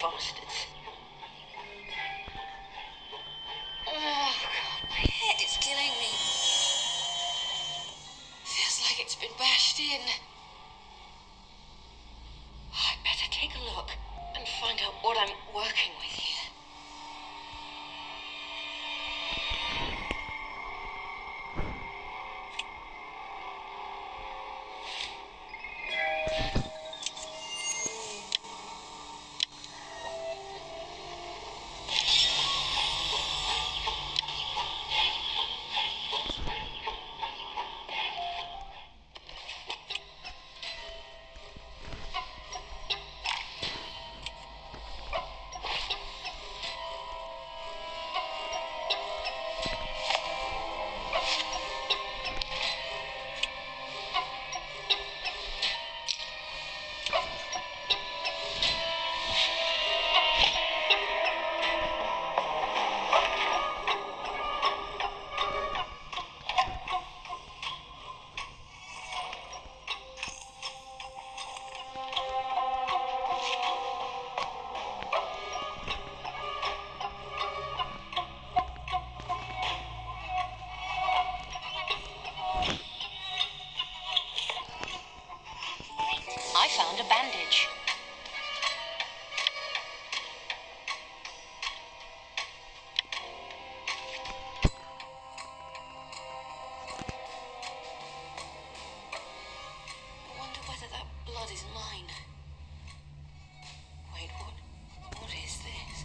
bastards. Oh, God, my head is killing me. Feels like it's been bashed in. I'd better take a look and find out what I'm working with here. I found a bandage. I wonder whether that blood is mine. Wait, what is this?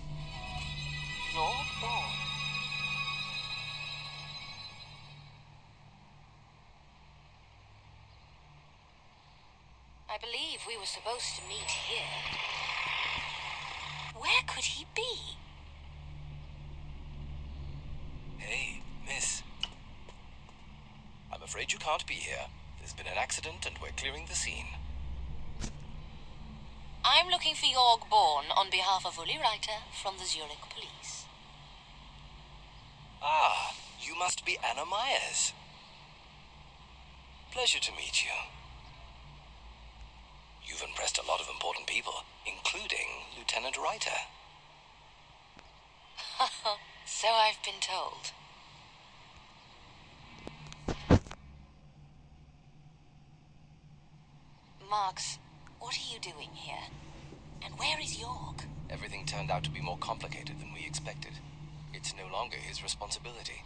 Lord Born. I believe we were supposed to meet here. Where could he be? Hey, miss. I'm afraid you can't be here. There's been an accident and we're clearing the scene. I'm looking for Jorg Born on behalf of Uli Reiter from the Zurich police. Ah, you must be Anna Myers. Pleasure to meet you. You've impressed a lot of important people, including Lieutenant Reiter. So I've been told. Marx, what are you doing here? And where is Jorg? Everything turned out to be more complicated than we expected. It's no longer his responsibility.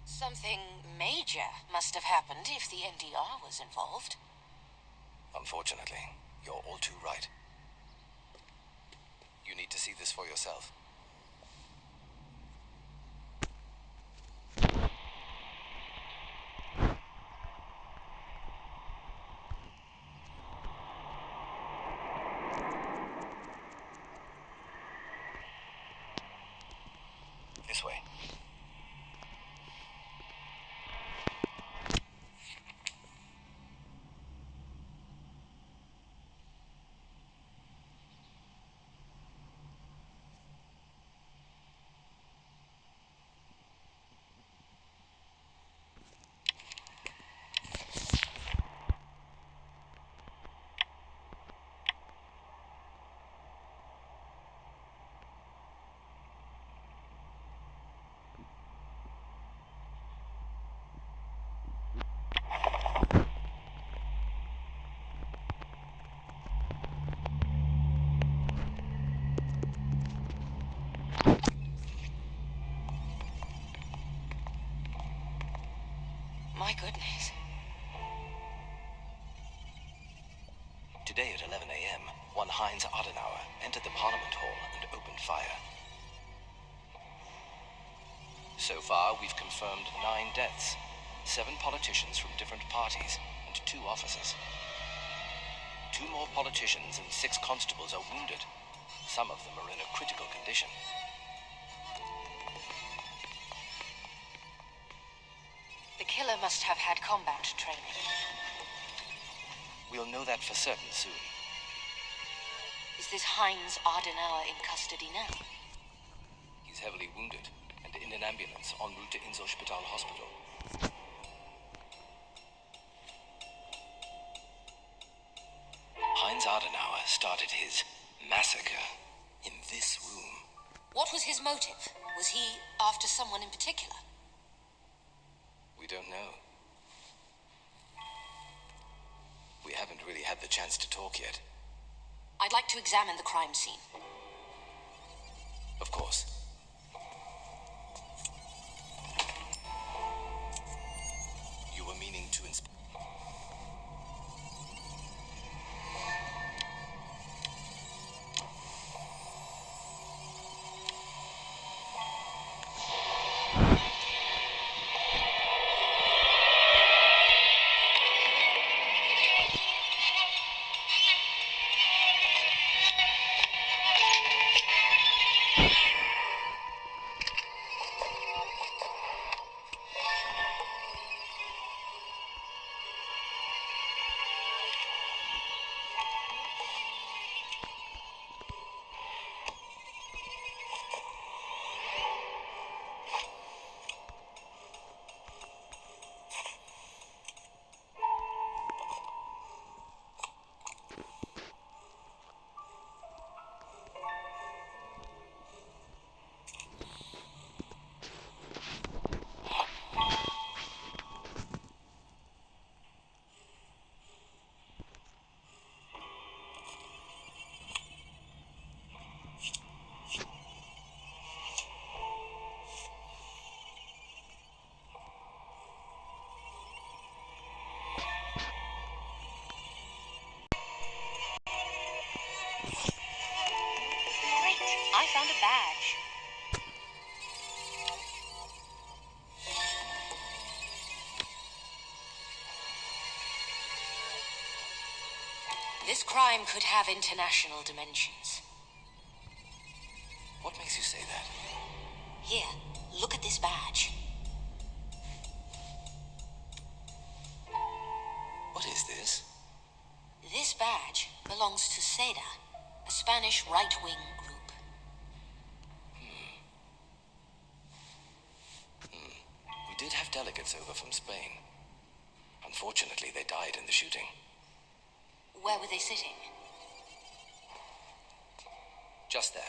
Something major must have happened if the NDR was involved. Unfortunately, you're all too right. You need to see this for yourself. This way. My goodness. Today at 11 a.m., one Heinz Adenauer entered the Parliament Hall and opened fire. So far, we've confirmed 9 deaths, 7 politicians from different parties, and 2 officers. 2 more politicians and 6 constables are wounded. Some of them are in a critical condition. The killer must have had combat training. We'll know that for certain soon. Is this Heinz Adenauer in custody now? He's heavily wounded and in an ambulance en route to Inselspital Hospital. Heinz Adenauer started his massacre in this room. What was his motive? Was he after someone in particular? We don't know. We haven't really had the chance to talk yet. I'd like to examine the crime scene. Of course. You were meaning to inspect. I found a badge. This crime could have international dimensions. What makes you say that? Here, look at this badge. What is this? This badge belongs to Seda, a Spanish right-wing group. We did have delegates over from Spain. Unfortunately, they died in the shooting. Where were they sitting? Just there.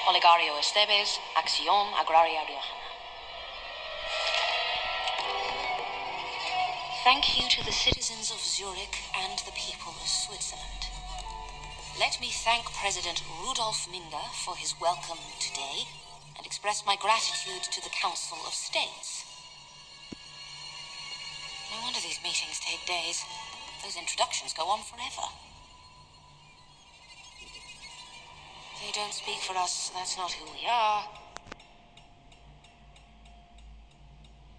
Oligario Estebes, Acción Agraria Riojana. Thank you to the citizens of Zurich and the people of Switzerland. Let me thank President Rudolf Minder for his welcome today and express my gratitude to the Council of States. No wonder these meetings take days. Those introductions go on forever. They don't speak for us, that's not who we are.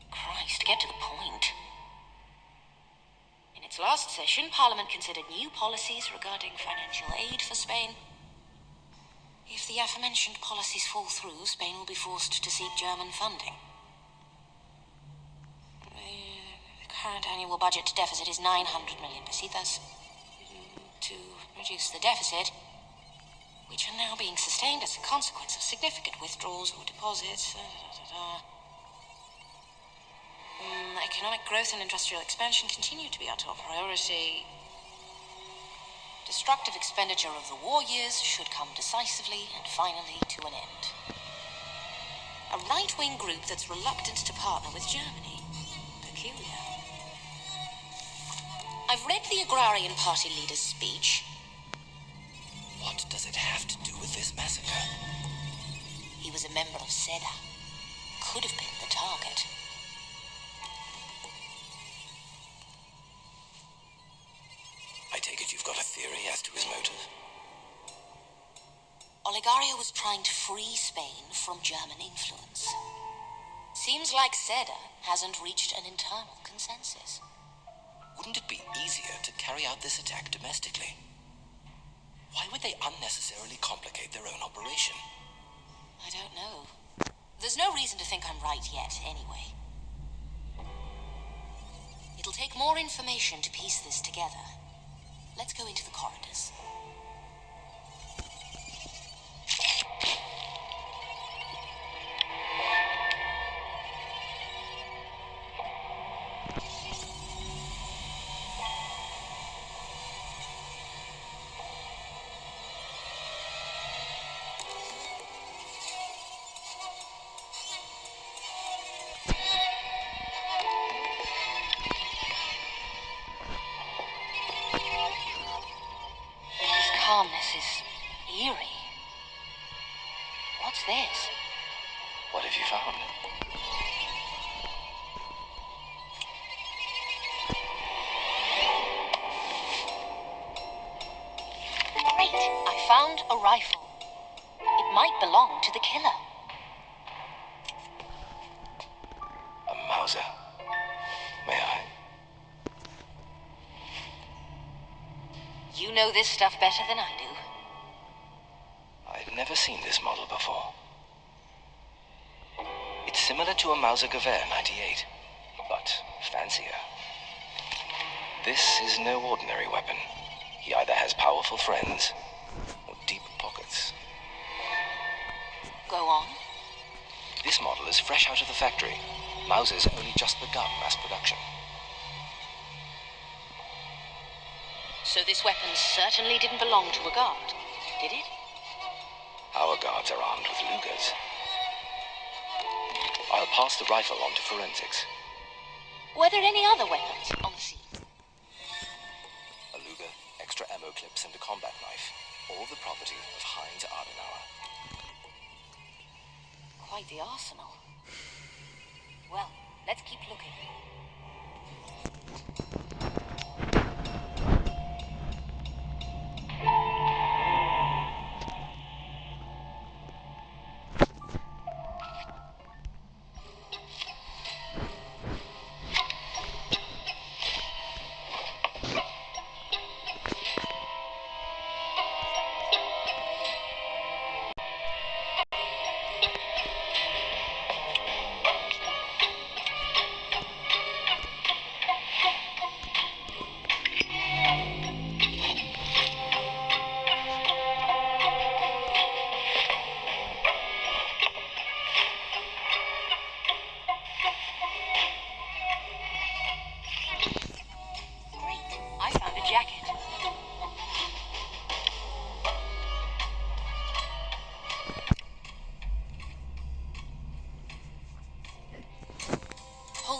Christ, get to the point. In its last session, Parliament considered new policies regarding financial aid for Spain. If the aforementioned policies fall through, Spain will be forced to seek German funding. The current annual budget deficit is 900 million pesetas. To reduce the deficit, which are now being sustained as a consequence of significant withdrawals or deposits. Economic growth and industrial expansion continue to be our top priority. Destructive expenditure of the war years should come decisively and finally to an end. A right-wing group that's reluctant to partner with Germany. Peculiar. I've read the Agrarian Party leader's speech. What does it have to do with this massacre? He was a member of Seda. Could have been the target. I take it you've got a theory as to his motive? Oligario was trying to free Spain from German influence. Seems like Seda hasn't reached an internal consensus. Wouldn't it be easier to carry out this attack domestically? Why would they unnecessarily complicate their own operation? I don't know. There's no reason to think I'm right yet, anyway. It'll take more information to piece this together. Let's go into the corridors. calmness is eerie. What's this? What have you found? Great! I found a rifle. It might belong to the killer. A Mauser. May I? You know this stuff better than I do. I've never seen this model before. It's similar to a Mauser Gewehr 98, but fancier. This is no ordinary weapon. He either has powerful friends or deep pockets. Go on. This model is fresh out of the factory. Mauser's only just begun mass production. So this weapon certainly didn't belong to a guard, did it? Our guards are armed with Lugers. I'll pass the rifle on to forensics. Were there any other weapons on the scene? A Luger, extra ammo clips, and a combat knife. All the property of Heinz Adenauer. Quite the arsenal. Well, let's keep looking.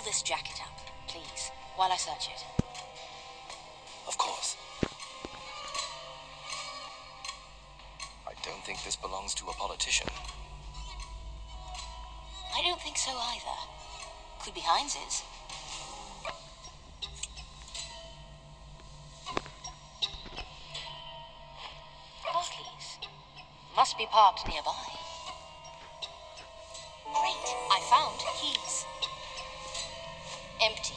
This jacket up, please, while I search it. Of course. I don't think this belongs to a politician. I don't think so either. Could be Heinz's. Car keys. Must be parked nearby. Great, I found keys. Empty.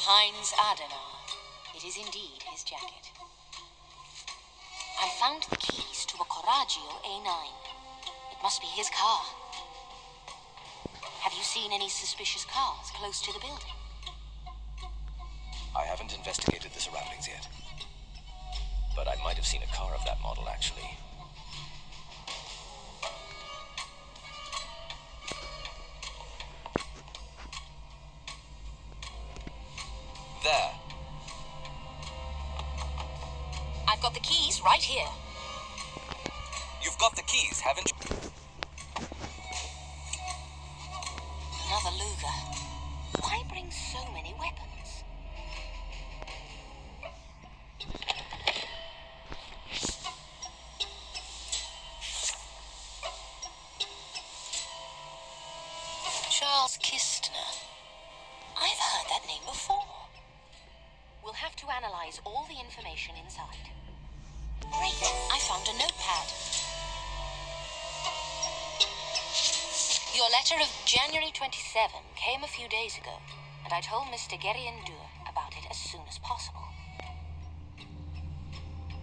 Heinz Adenauer. It is indeed his jacket. I found the keys to a Coraggio A9. It must be his car. Have you seen any suspicious cars close to the building? I haven't investigated the surroundings yet. But I might have seen a car of that model, actually. There. I've got the keys right here. You've got the keys, haven't you? Another Luger. Why bring so many weapons? Charles Kistner. I've heard that name before. We'll have to analyze all the information inside. Great, I found a notepad. Your letter of January 27 came a few days ago, and I told Mr. Gerien-Dur about it as soon as possible.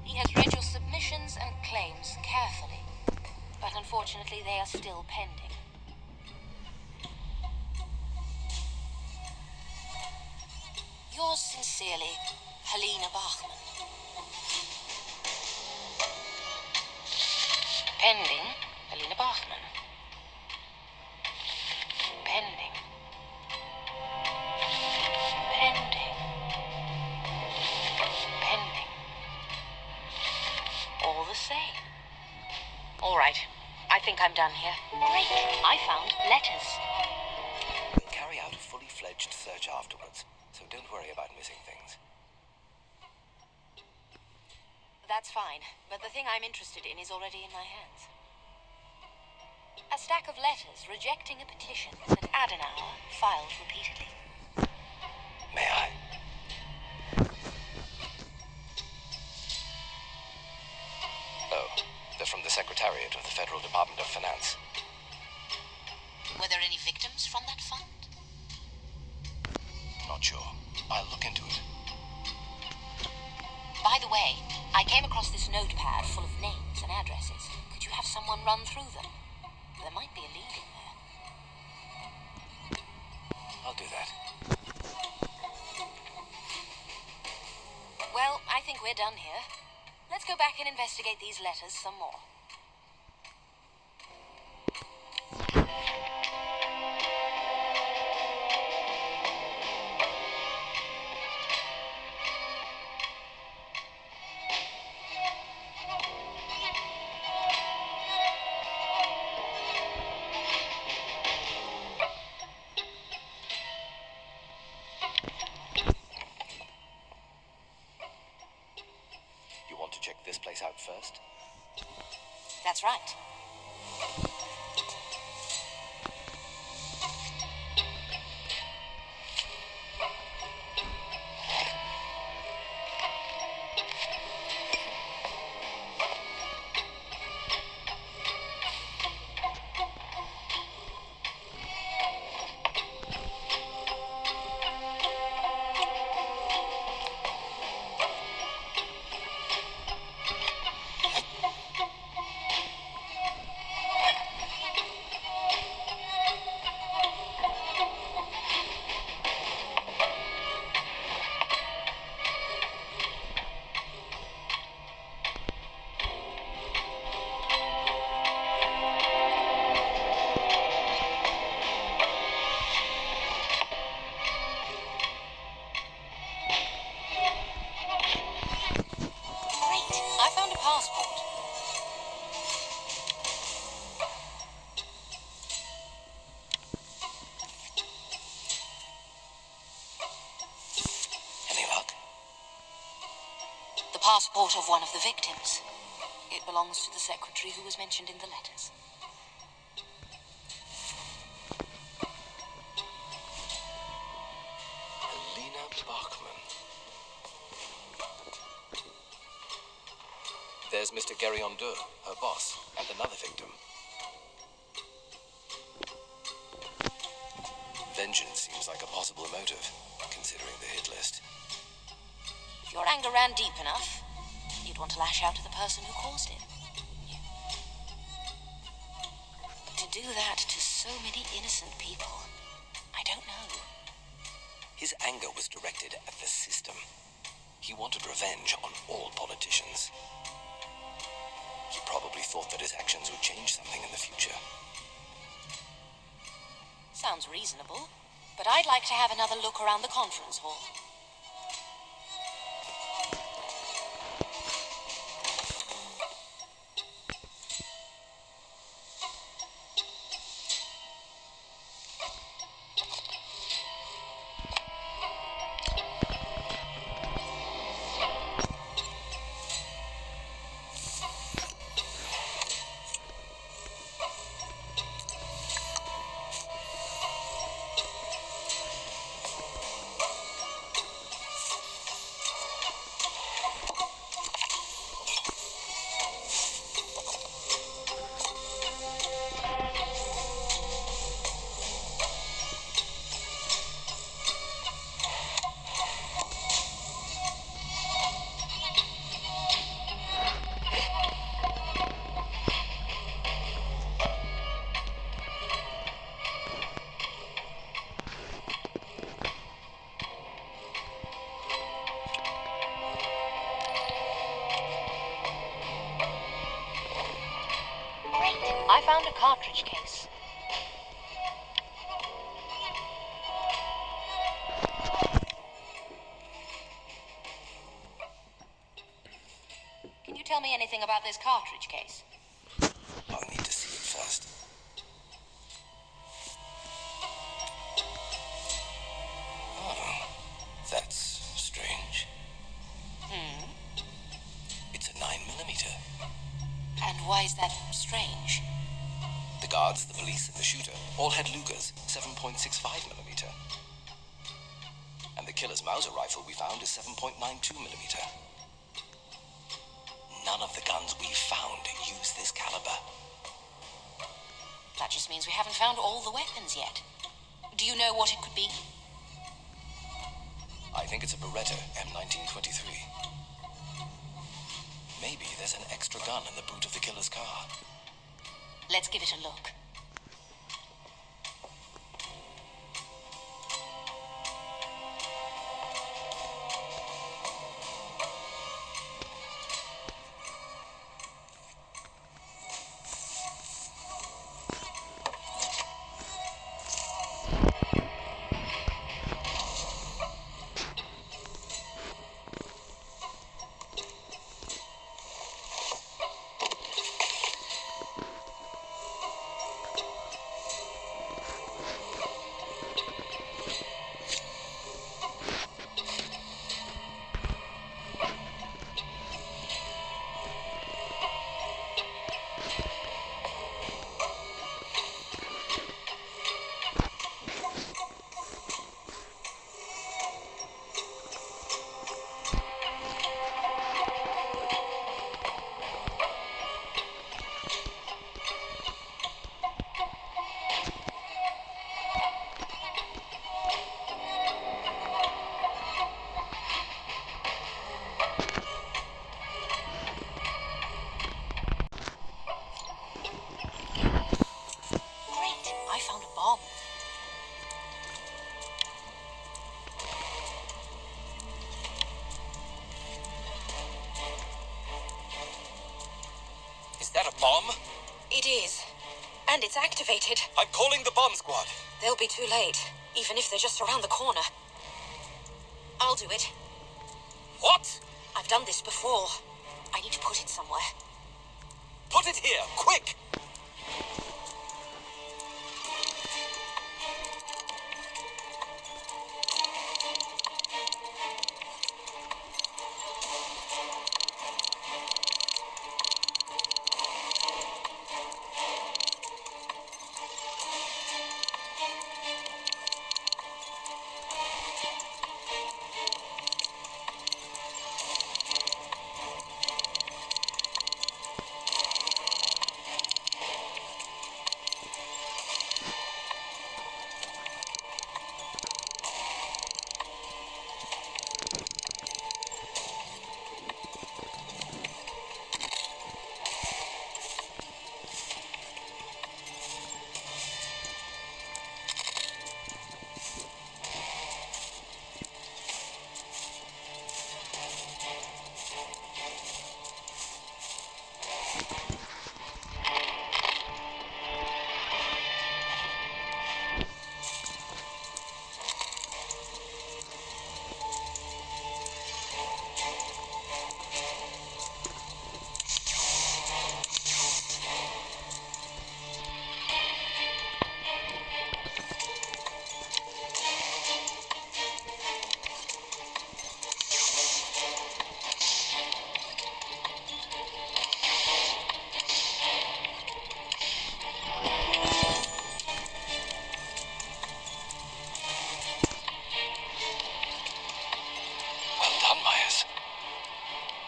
He has read your submissions and claims carefully, but unfortunately they are still pending. Yours sincerely, Helena Bachmann. Pending, Helena Bachmann. Pending. Pending. Pending. All the same. All right. I think I'm done here. Great. I found letters. We'll carry out a fully fledged search afterwards, so don't worry about missing things. That's fine, but the thing I'm interested in is already in my hands. A stack of letters rejecting a petition that Adenauer filed repeatedly. May I? Oh, they're from the Secretariat of the Federal Department of Finance. Were there any victims from that fund? Not sure. I'll look into it. By the way, I came across this notepad full of names and addresses. Could you have someone run through them? There might be a lead in there. I'll do that. Well, I think we're done here. Let's go back and investigate these letters some more. Check this place out first. That's right. Passport of one of the victims. It belongs to the secretary who was mentioned in the letters. Helena Bachman. There's Mr. Guerrion-Deux, her boss, and another victim. Vengeance seems like a possible motive, considering the hit list. If your anger ran deep enough, you'd want to lash out to the person who caused it, wouldn't you? But to do that to so many innocent people, I don't know. His anger was directed at the system. He wanted revenge on all politicians. He probably thought that his actions would change something in the future. Sounds reasonable, but I'd like to have another look around the conference hall. I found a cartridge case. Can you tell me anything about this cartridge case? I'll need to see it That's strange. It's a 9mm. And why is that strange? The guards, the police, and the shooter all had Lugers, 7.65mm. And the killer's Mauser rifle we found is 7.92mm. None of the guns we found use this caliber. That just means we haven't found all the weapons yet. Do you know what it could be? I think it's a Beretta M1923. Maybe there's an extra gun in the boot of the killer's car. Let's give it a look. Is that a bomb? It is. And it's activated. I'm calling the bomb squad. They'll be too late, even if they're just around the corner. I'll do it. What? I've done this before. I need to put it somewhere. Put it here, quick!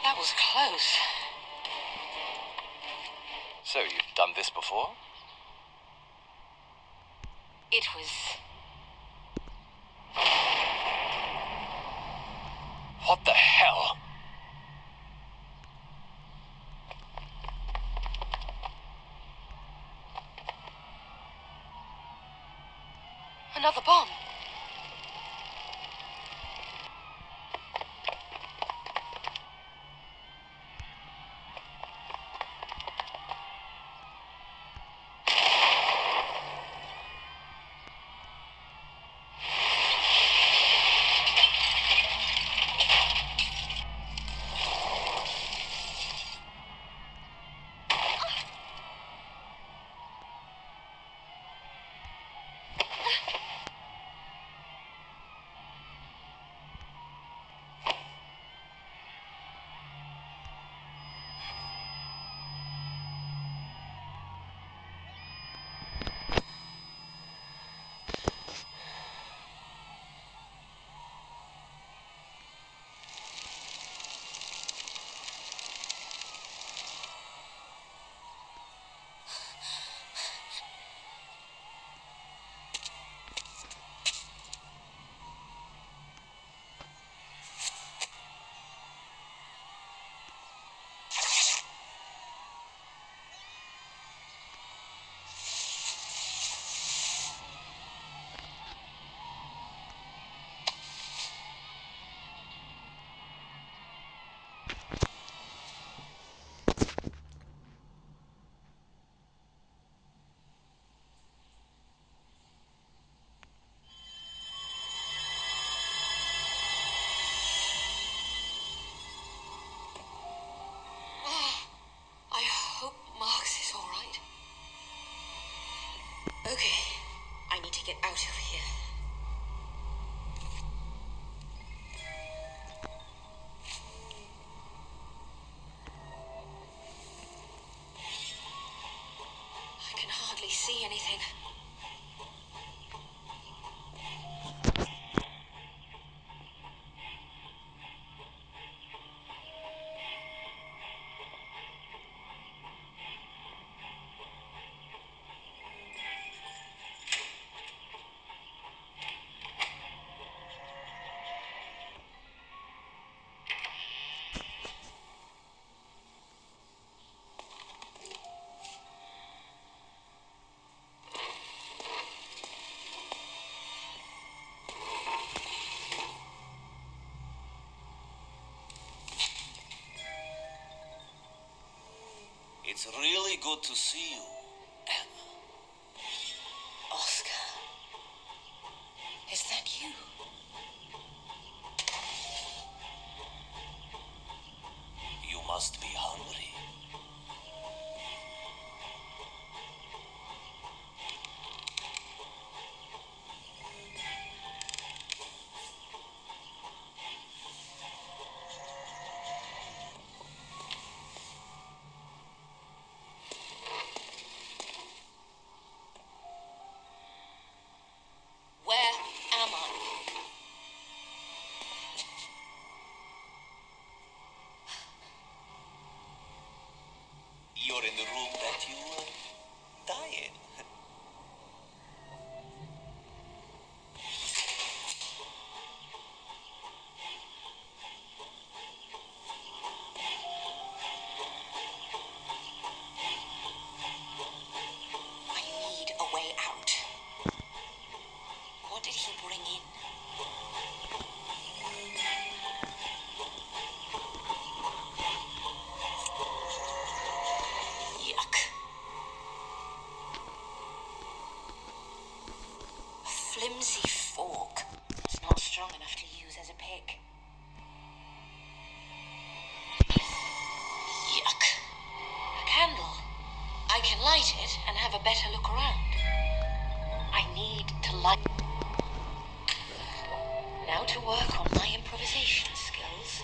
That was close. So, you've done this before? It was... What the hell? another bomb. see anything. It's really good to see you, Emma. Oscar. Is that you? You must be hungry. Where am I? You're in the room that you die in. I need a way out. What did he bring in? Yuck. A flimsy fork. It's not strong enough to use as a pick. Yuck. A candle. I can light it and have a better look around. I need to light. Now to work on my improvisation skills.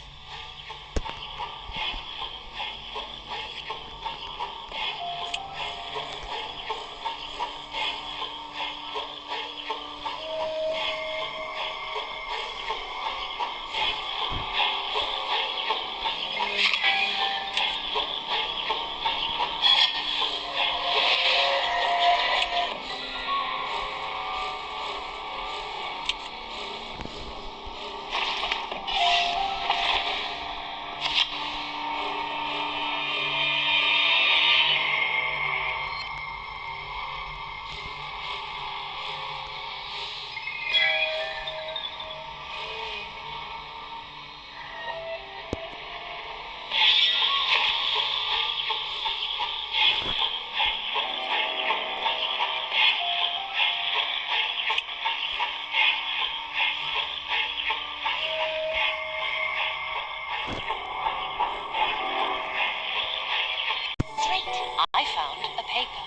Great. I found a paper.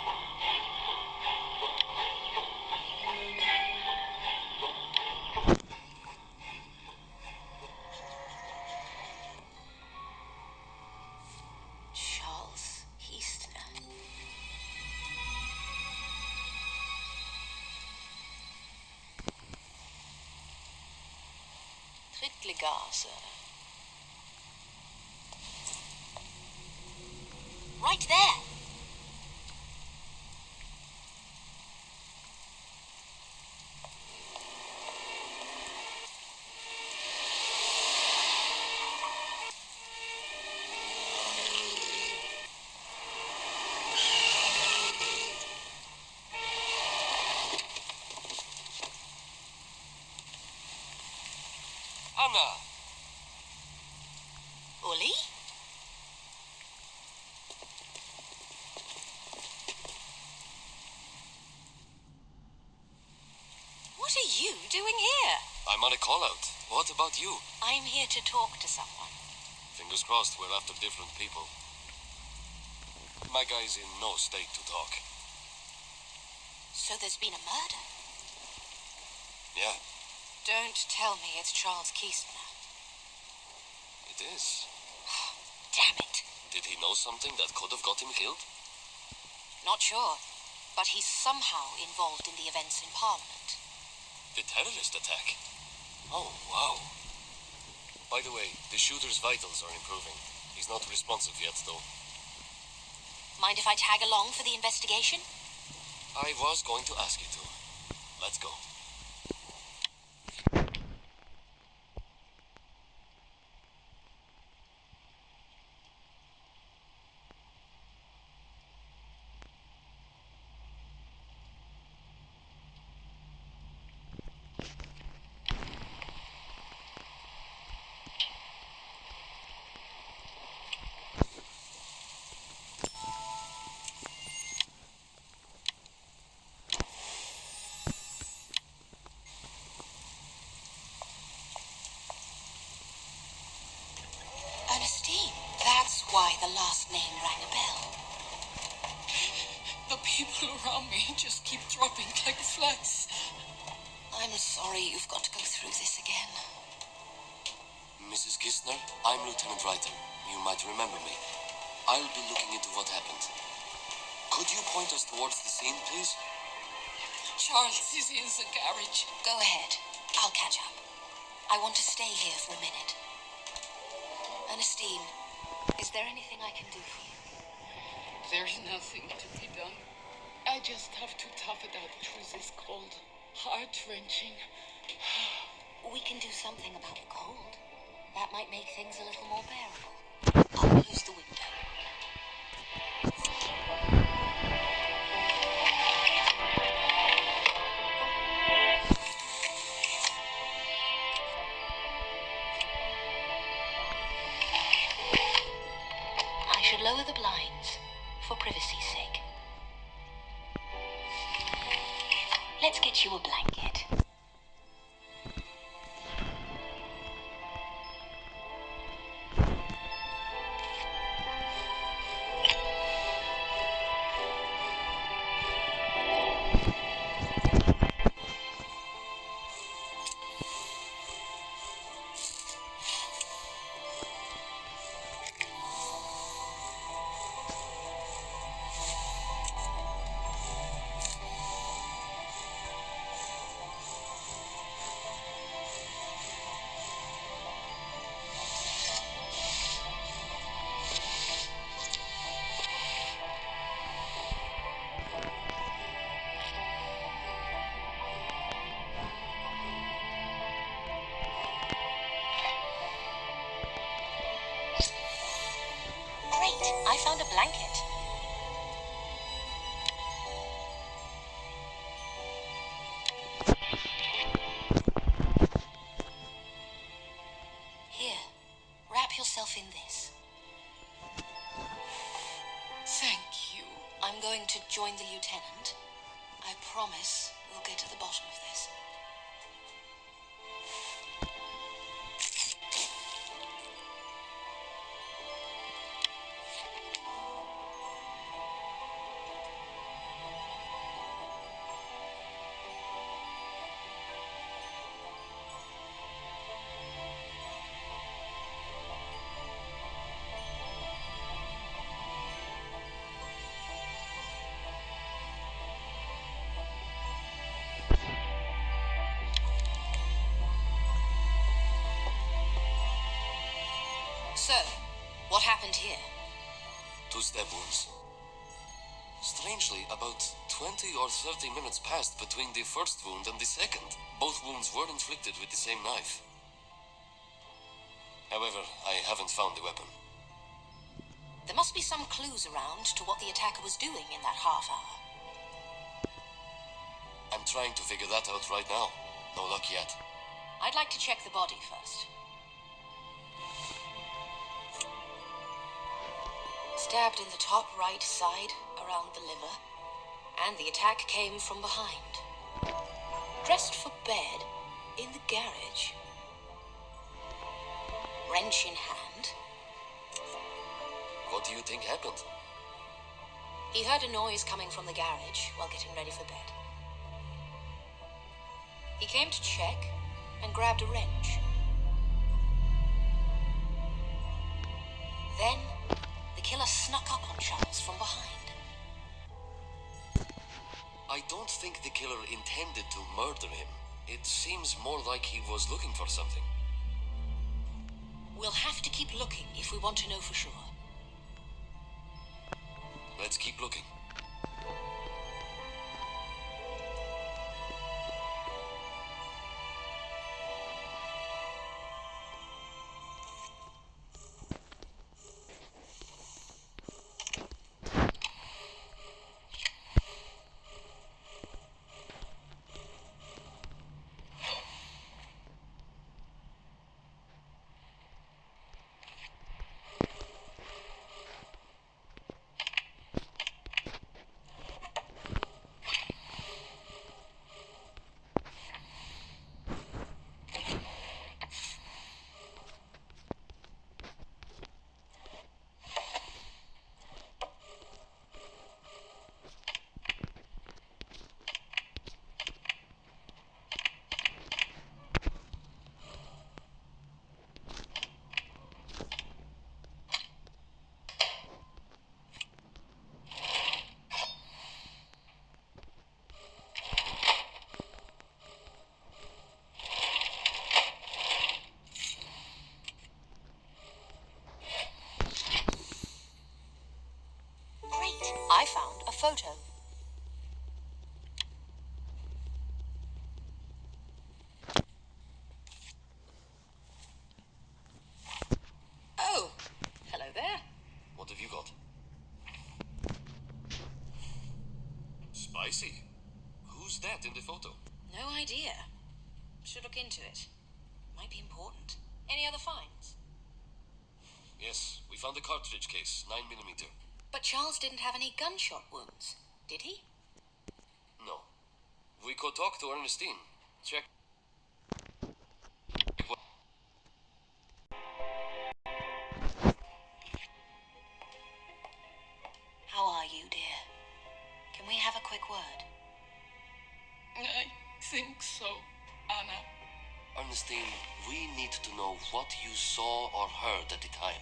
Charles Eastner. Trittligase. Right there. Anna! Uli? What are you doing here? I'm on a call-out. What about you? I'm here to talk to someone. Fingers crossed we're after different people. My guy's in no state to talk. So there's been a murder? Yeah, Don't tell me it's Charles Eastner. it is. Damn it. Did he know something that could have got him killed? Not sure. but he's somehow involved in the events in Parliament. The terrorist attack? Oh, wow. By the way, the shooter's vitals are improving. He's not responsive yet, though. Mind if I tag along for the investigation? I was going to ask you to. Let's go. That's why the last name rang a bell. The people around me just keep dropping like flies. I'm sorry you've got to go through this again. Mrs. Kistner, I'm Lieutenant Reiter. You might remember me. I'll be looking into what happened. Could you point us towards the scene, please? Charles is in the garage. Go ahead. I'll catch up. I want to stay here for a minute. Ernestine, is there anything I can do for you? There's nothing to be done. I just have to tough it out through this cold, heart-wrenching. We can do something about the cold. That might make things a little more bearable. I'll close the window. I should lower the blinds for privacy's sake. Let's get you a blanket. I found a blanket. Here, wrap yourself in this. Thank you. I'm going to join the lieutenant. I promise we'll get to the bottom of this. So, what happened here? 2 stab wounds. Strangely, about 20 or 30 minutes passed between the first wound and the second. Both wounds were inflicted with the same knife. However, I haven't found the weapon. There must be some clues around to what the attacker was doing in that half hour. I'm trying to figure that out right now. No luck yet. I'd like to check the body first. Stabbed in the top right side, around the liver, and the attack came from behind. Dressed for bed, in the garage. Wrench in hand. What do you think happened? He heard a noise coming from the garage while getting ready for bed. He came to check and grabbed a wrench. Then, the killer snuck up on Charles from behind. I don't think the killer intended to murder him. It seems more like he was looking for something. We'll have to keep looking if we want to know for sure. Let's keep looking. I found a photo. Oh, hello there. What have you got? Spicy. Who's that in the photo? No idea. Should look into it. Might be important. Any other finds? Yes, we found a cartridge case, 9mm. But Charles didn't have any gunshot wounds, did he? No. We could talk to Ernestine. Check. How are you, dear? Can we have a quick word? I think so, Anna. Ernestine, we need to know what you saw or heard at the time.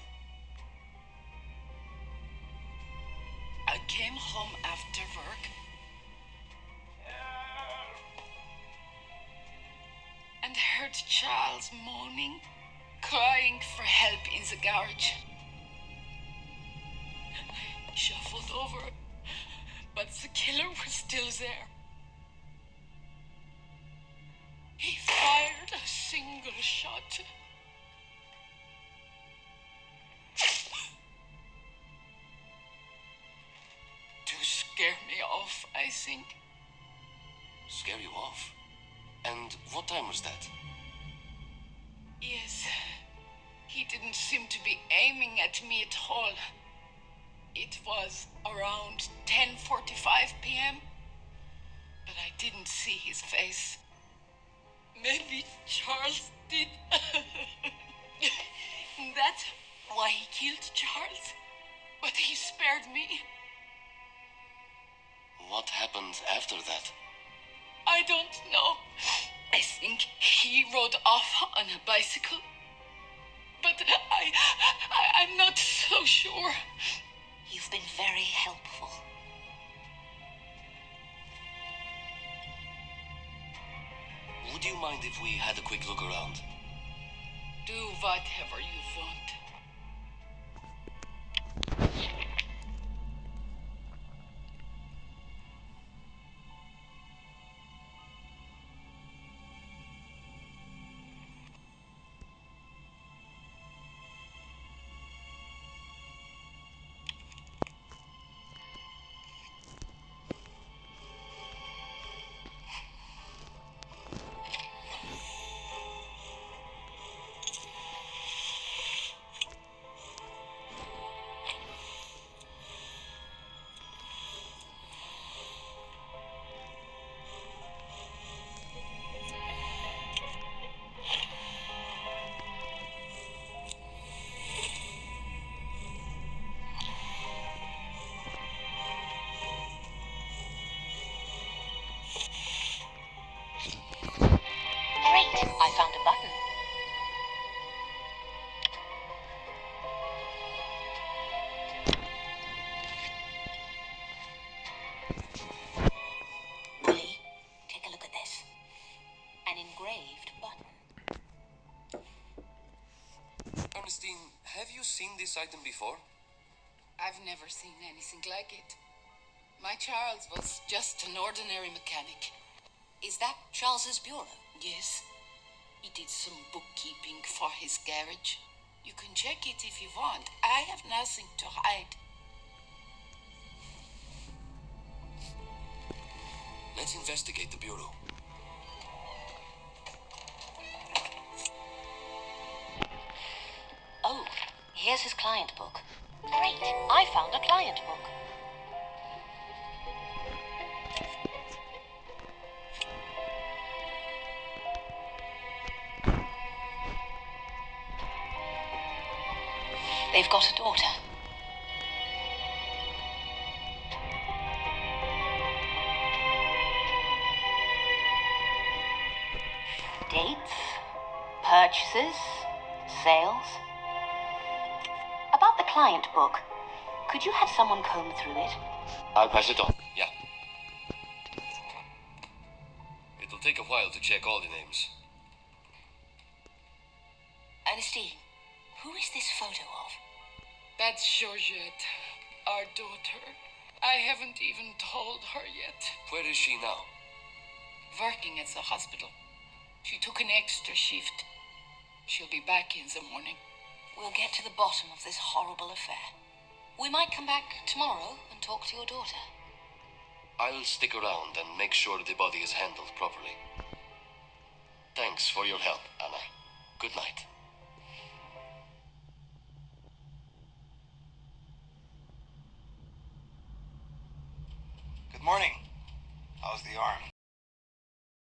I came home after work and heard Charles moaning, crying for help in the garage. I shuffled over, but the killer was still there. He fired a single shot. To scare me off, I think. Scare you off? And what time was that? Yes. He didn't seem to be aiming at me at all. It was around 10:45 p.m. But I didn't see his face. Maybe Charles did. That's why he killed Charles. But he spared me. What happened after that? I don't know. I think he rode off on a bicycle. But I'm not so sure. You've been very helpful. Would you mind if we had a quick look around? Do whatever you want. I found a button. seen this item before? I've never seen anything like it. My Charles was just an ordinary mechanic. Is that Charles's bureau? Yes. He did some bookkeeping for his garage. You can check it if you want. I have nothing to hide. Let's investigate the bureau. Oh, here's his client book. Great, I found a client book. They've got a daughter. Dates, purchases, sales. About the client book, could you have someone comb through it? I'll pass it on. Yeah. It'll take a while to check all the names. Ernestine, who is this photo of? That's Georgette, our daughter. I haven't even told her yet. Where is she now? Working at the hospital. She took an extra shift. She'll be back in the morning. We'll get to the bottom of this horrible affair. We might come back tomorrow and talk to your daughter. I'll stick around and make sure the body is handled properly. Thanks for your help, Anna. Good night. Good morning. How's the arm?